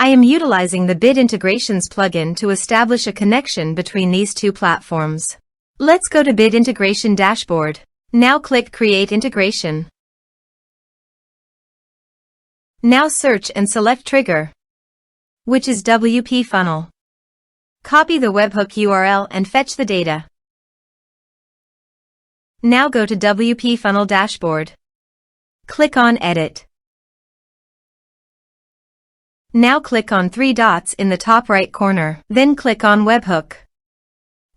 I am utilizing the Bit Integrations plugin to establish a connection between these two platforms. Let's go to Bit Integration Dashboard. Now click Create Integration. Now search and select Trigger, which is WPFunnel. Copy the webhook URL and fetch the data. Now go to WPFunnel Dashboard. Click on Edit. Now click on three dots in the top right corner. Then click on Webhook.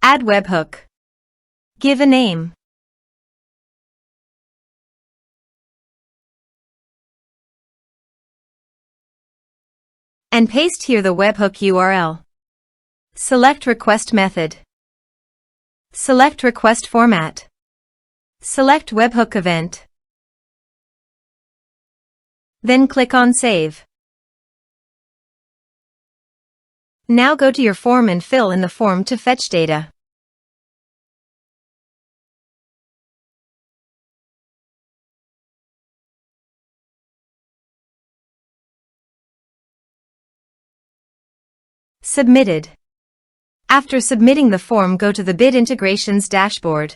Add webhook. Give a name. And paste here the webhook URL. Select Request Method. Select Request Format. Select Webhook Event. Then click on Save. Now go to your form and fill in the form to fetch data. Submitted. After submitting the form, go to the Bit Integrations dashboard.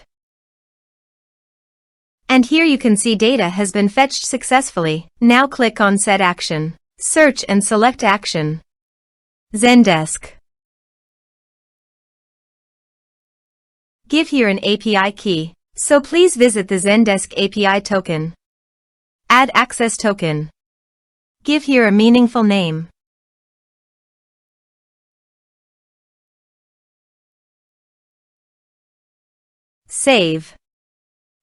And here you can see data has been fetched successfully. Now click on Set Action. Search and select Action. Zendesk. Give here an API key, so please visit the Zendesk API token. Add access token. Give here a meaningful name. Save.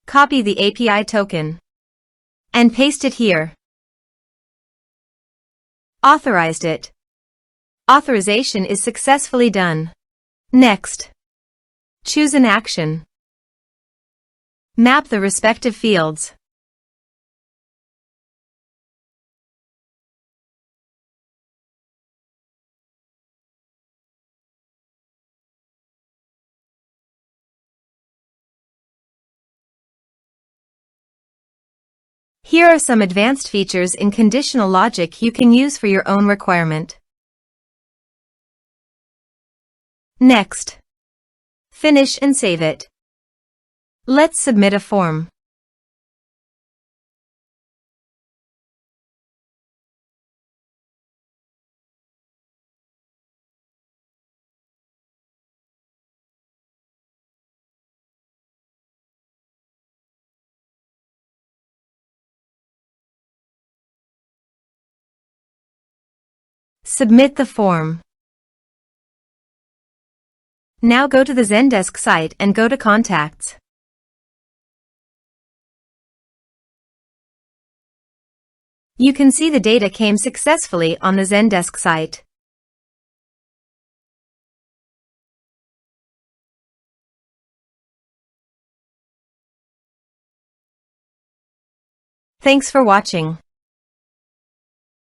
Copy the API token and paste it here. Authorized it. Authorization is successfully done. Next, choose an action. Map the respective fields. Here are some advanced features in conditional logic you can use for your own requirement. Next, finish and save it. Let's submit a form. Submit the form. Now go to the Zendesk site and go to Contacts. You can see the data came successfully on the Zendesk site. Thanks for watching.